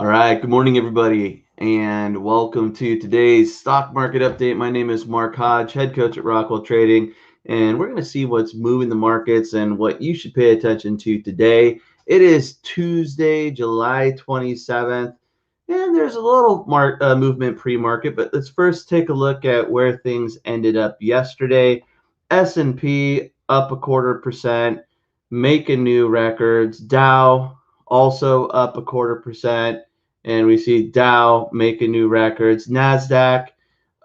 All right, good morning, everybody, and welcome to today's stock market update. My name is Mark Hodge, head coach at Rockwell Trading, and we're going to see what's moving the markets and what you should pay attention to today. It is Tuesday, July 27th, and there's a little movement pre-market, but let's first take a look at where things ended up yesterday. S&P up 0.25%, making new records. Dow also up 0.25%. And we see Dow making new records. NASDAQ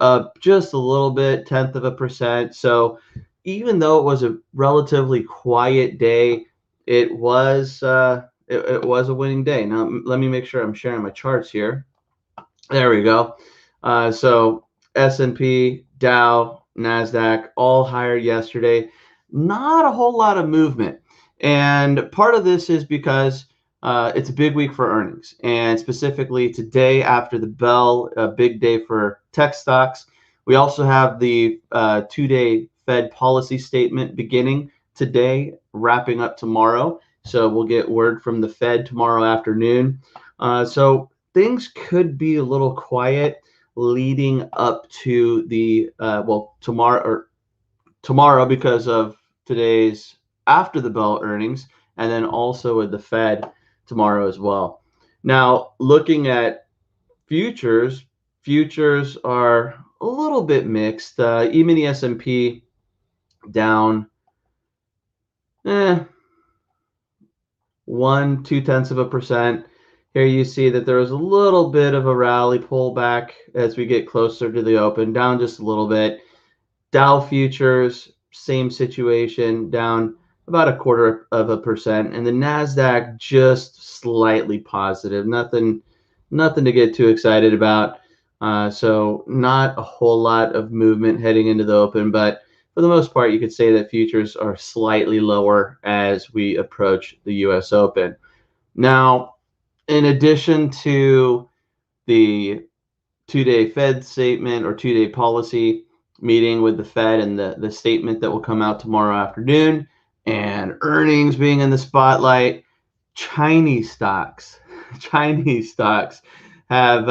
up just a little bit, 0.1%. So even though it was a relatively quiet day, it was it was a winning day. Now let me make sure I'm sharing my charts here. There we go. So S&P, Dow, NASDAQ all higher yesterday. Not a whole lot of movement. And part of this is because it's a big week for earnings, and specifically today after the bell, a big day for tech stocks. We also have the two-day Fed policy statement beginning today, wrapping up tomorrow. So we'll get word from the Fed tomorrow afternoon. So things could be a little quiet leading up to the tomorrow because of today's after the bell earnings, and then also with the Fed tomorrow as well. Now, looking at futures are a little bit mixed. Even the S&P down 1.2%. Here you see that there was a little bit of a rally pullback as we get closer to the open, down just a little bit. Dow futures, same situation, down about 0.25%, and the NASDAQ just slightly positive. Nothing to get too excited about. So not a whole lot of movement heading into the open, but for the most part, you could say that futures are slightly lower as we approach the U.S. Open. Now, in addition to the two-day Fed statement or two-day policy meeting with the Fed and the statement that will come out tomorrow afternoon, and earnings being in the spotlight, Chinese stocks have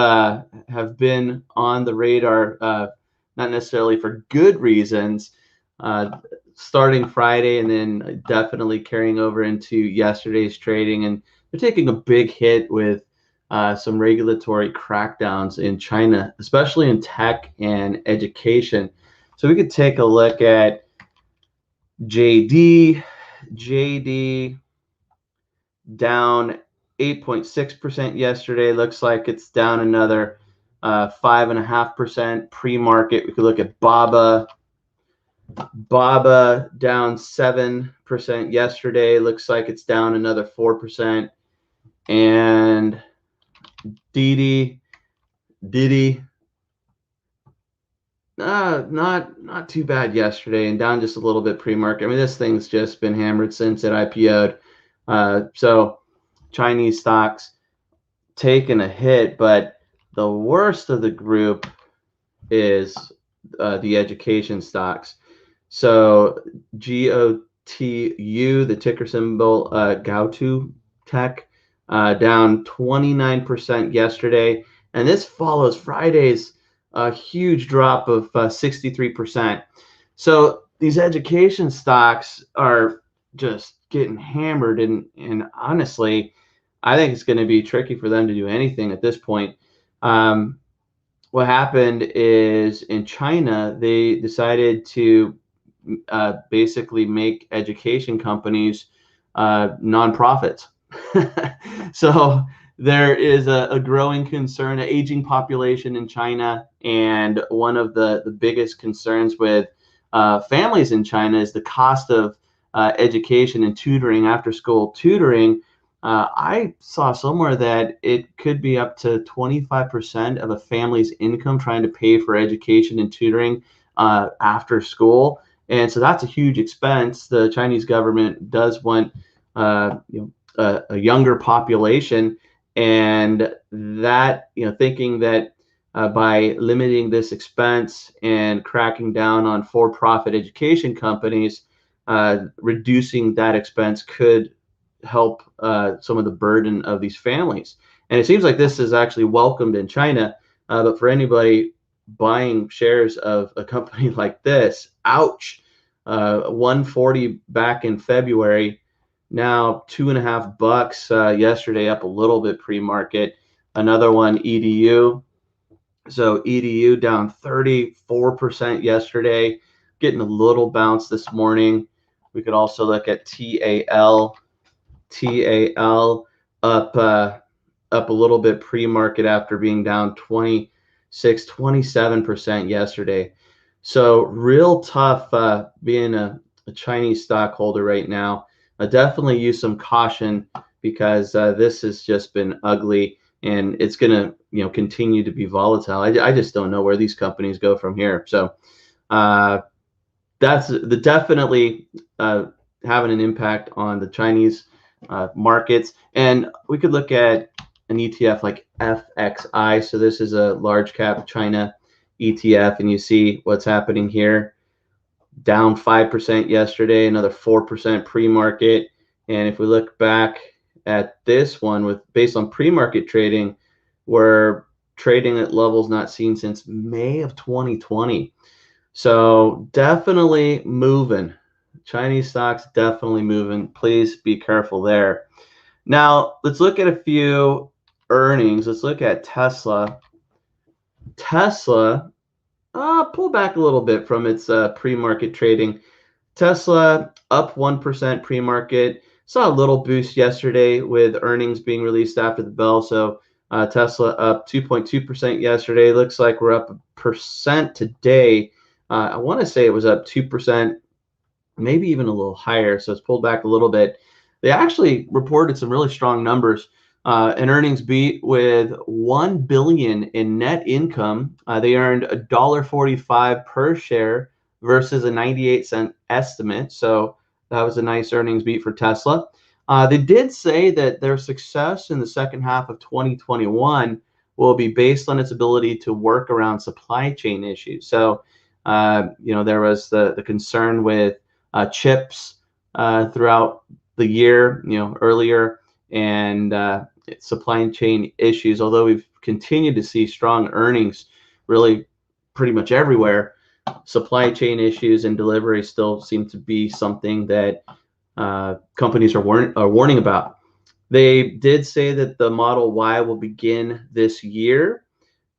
been on the radar, not necessarily for good reasons, starting Friday and then definitely carrying over into yesterday's trading. And they're taking a big hit with some regulatory crackdowns in China, especially in tech and education. So we could take a look at JD down 8.6% yesterday. Looks like it's down another 5.5% pre-market. We could look at BABA down 7% yesterday. Looks like it's down another 4%. And DIDI not too bad yesterday, and down just a little bit pre-market. I mean, this thing's just been hammered since it IPO'd. So Chinese stocks taking a hit, but the worst of the group is the education stocks. So GOTU, the ticker symbol, GOTU Tech, down 29% yesterday, and this follows Friday's huge drop of 63%. So these education stocks are just getting hammered, and honestly, I think it's going to be tricky for them to do anything at this point. What happened is in China, they decided to basically make education companies nonprofits. So there is a growing concern, an aging population in China, and one of the biggest concerns with families in China is the cost of education and tutoring, after school tutoring. I saw somewhere that it could be up to 25% of a family's income trying to pay for education and tutoring after school. And so that's a huge expense. The Chinese government does want a younger population, and that, thinking that by limiting this expense and cracking down on for-profit education companies, reducing that expense could help some of the burden of these families. And it seems like this is actually welcomed in China. But for anybody buying shares of a company like this, ouch. 140 back in February, now $2.50 yesterday, up a little bit pre-market. Another one, EDU. So EDU down 34% yesterday, getting a little bounce this morning. We could also look at TAL. TAL up up a little bit pre-market after being down 27% yesterday. So real tough being a Chinese stockholder right now. Definitely use some caution because this has just been ugly, and it's going to continue to be volatile. I just don't know where these companies go from here. So that's definitely having an impact on the Chinese markets. And we could look at an ETF like FXI. So this is a large cap China ETF, and you see what's happening here. Down 5% yesterday, another 4% pre-market. And if we look back at this one based on pre-market trading, we're trading at levels not seen since May of 2020. So definitely moving. Chinese stocks definitely moving. Please be careful there. Now, let's look at a few earnings. Let's look at Tesla. Tesla pulled back a little bit from its pre-market trading. Tesla up 1% pre-market. Saw a little boost yesterday with earnings being released after the bell. So Tesla up 2.2% yesterday. Looks like we're up 1% today. I want to say it was up 2%, maybe even a little higher. So it's pulled back a little bit. They actually reported some really strong numbers. An earnings beat with $1 billion in net income. They earned $1.45 per share versus a 98-cent estimate. So that was a nice earnings beat for Tesla. They did say that their success in the second half of 2021 will be based on its ability to work around supply chain issues. So, there was the concern with chips throughout the year, earlier, and supply chain issues. Although we've continued to see strong earnings really pretty much everywhere, supply chain issues and delivery still seem to be something that companies are warning about. They did say that the Model Y will begin this year,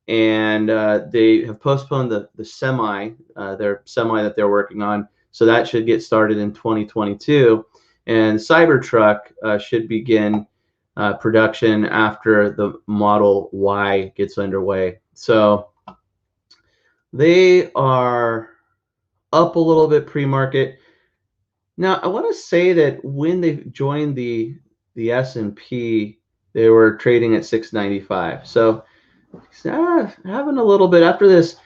and they have postponed the semi, their semi that they're working on. So that should get started in 2022. And Cybertruck should begin production after the Model Y gets underway. So they are up a little bit pre-market. Now, I want to say that when they joined the S&P, they were trading at 695. So having a little bit after this,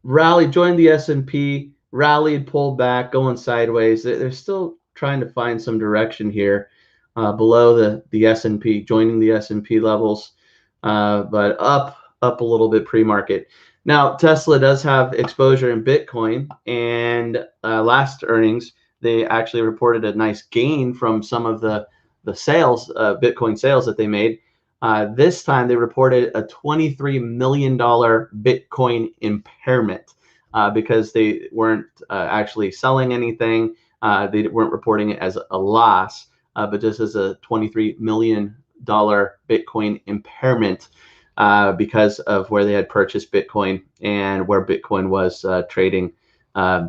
rally, joined the S&P, rallied, pulled back, going sideways. They're still trying to find some direction here below the S&P, joining the S&P levels, but up a little bit pre-market. Now, Tesla does have exposure in Bitcoin, and last earnings, they actually reported a nice gain from some of the sales, Bitcoin sales that they made. This time they reported a $23 million Bitcoin impairment because they weren't actually selling anything. They weren't reporting it as a loss, but just as a $23 million Bitcoin impairment because of where they had purchased Bitcoin and where Bitcoin was trading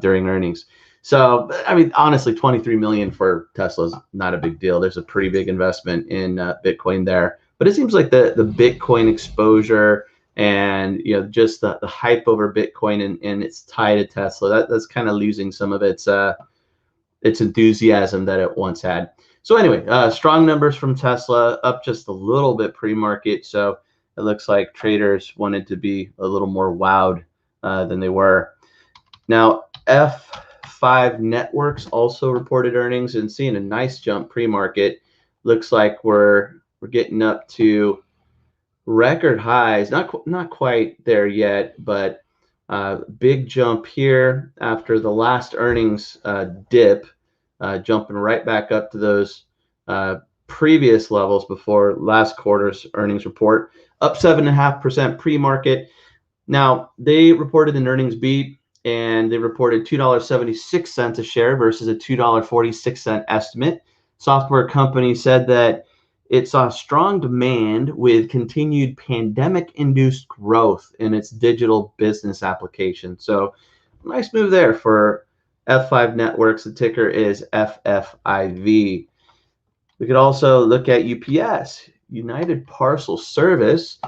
during earnings. So, I mean, honestly, 23 million for Tesla is not a big deal. There's a pretty big investment in Bitcoin there. But it seems like the Bitcoin exposure and just the hype over Bitcoin and its tie to Tesla, that's kind of losing some of its enthusiasm that it once had. So anyway, strong numbers from Tesla, up just a little bit pre-market. So it looks like traders wanted to be a little more wowed than they were. Now, F5 Networks also reported earnings and seeing a nice jump pre-market. Looks like we're getting up to record highs. Not quite there yet, but big jump here after the last earnings dip, jumping right back up to those previous levels before last quarter's earnings report, up 7.5% pre-market. Now, they reported an earnings beat, and they reported $2.76 a share versus a $2.46 estimate. Software company said that it saw strong demand with continued pandemic-induced growth in its digital business application. So, nice move there for F5 Networks. The ticker is FFIV. We could also look at UPS, United Parcel Service.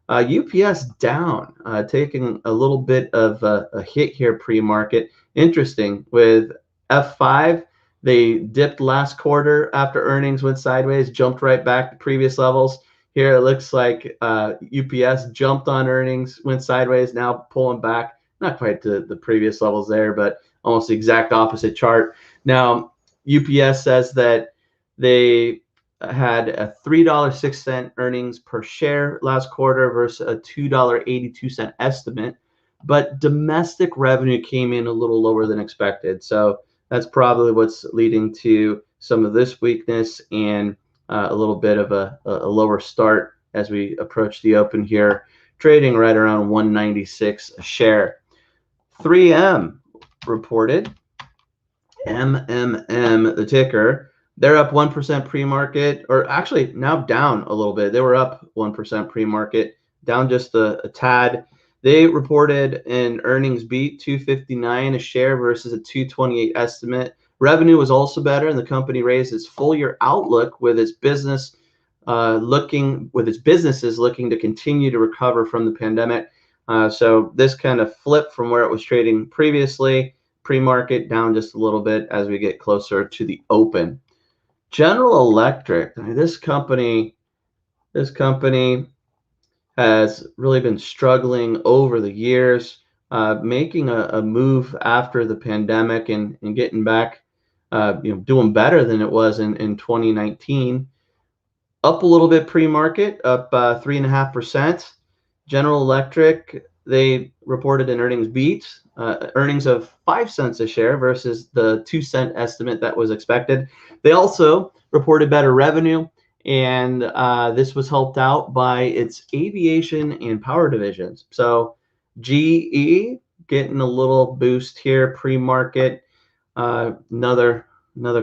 UPS down, taking a little bit of a hit here pre-market. Interesting, with F5, they dipped last quarter after earnings went sideways, jumped right back to previous levels. Here it looks like UPS jumped on earnings, went sideways, now pulling back. Not quite to the previous levels there, but almost the exact opposite chart. Now, UPS says that they had a $3.06 earnings per share last quarter versus a $2.82 estimate, but domestic revenue came in a little lower than expected. So that's probably what's leading to some of this weakness and a little bit of a lower start as we approach the open here, trading right around 196 a share. 3M reported, MMM, the ticker. They're up 1% pre-market, or actually now down a little bit. They were up 1% pre-market, down just a tad. They reported an earnings beat, $2.59 a share versus a $2.28 estimate. Revenue was also better, and the company raised its full-year outlook with its businesses looking to continue to recover from the pandemic. So this kind of flipped from where it was trading previously. Pre-market down just a little bit as we get closer to the open. General Electric, this company has really been struggling over the years, making a move after the pandemic and getting back, doing better than it was in 2019. Up a little bit pre-market, up 3.5%. General Electric, they reported an earnings beat, earnings of 5 cents a share versus the 2-cent estimate that was expected. They also reported better revenue, and this was helped out by its aviation and power divisions. So GE getting a little boost here pre-market. Another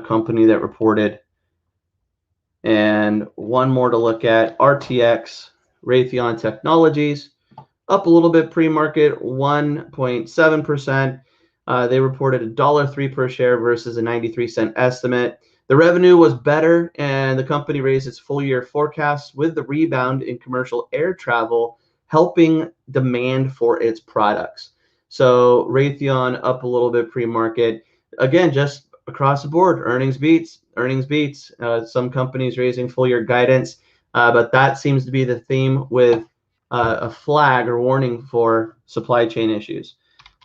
company that reported, and one more to look at, RTX, Raytheon Technologies, up a little bit pre-market, 1.7%. They reported $1.03 per share versus a 93-cent estimate. The revenue was better, and the company raised its full-year forecast with the rebound in commercial air travel, helping demand for its products. So Raytheon up a little bit pre-market. Again, just across the board, earnings beats. Some companies raising full-year guidance, but that seems to be the theme with a flag or warning for supply chain issues.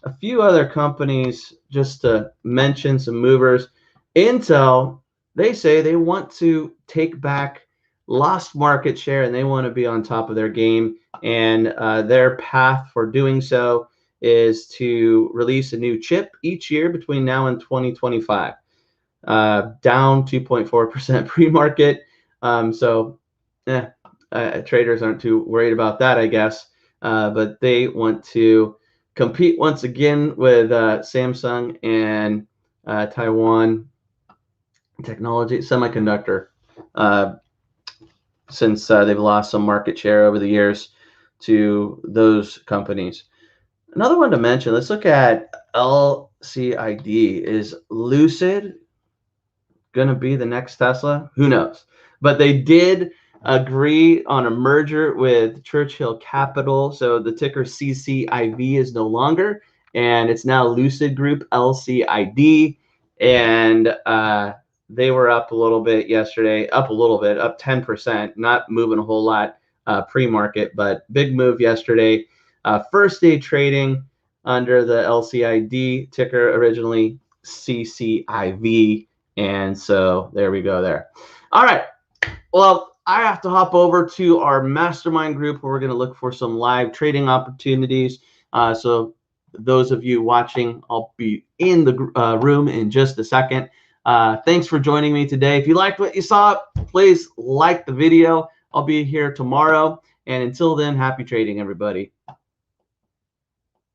A few other companies, just to mention some movers. Intel, they say they want to take back lost market share and they want to be on top of their game. And their path for doing so is to release a new chip each year between now and 2025. Down 2.4% pre-market. Traders aren't too worried about that, I guess. But they want to compete once again with Samsung and Taiwan Technology Semiconductor, since they've lost some market share over the years to those companies. Another one to mention, let's look at LCID. Is Lucid going to be the next Tesla? Who knows? But they did agree on a merger with Churchill Capital. So the ticker CCIV is no longer, and it's now Lucid Group, LCID. And they were up a little bit yesterday, up 10%, not moving a whole lot pre-market, but big move yesterday. First day trading under the LCID ticker, originally CCIV. And so there we go there. All right. Well, I have to hop over to our mastermind group where we're going to look for some live trading opportunities. So those of you watching, I'll be in the room in just a second. Thanks for joining me today. If you liked what you saw, please like the video. I'll be here tomorrow. And until then, happy trading, everybody.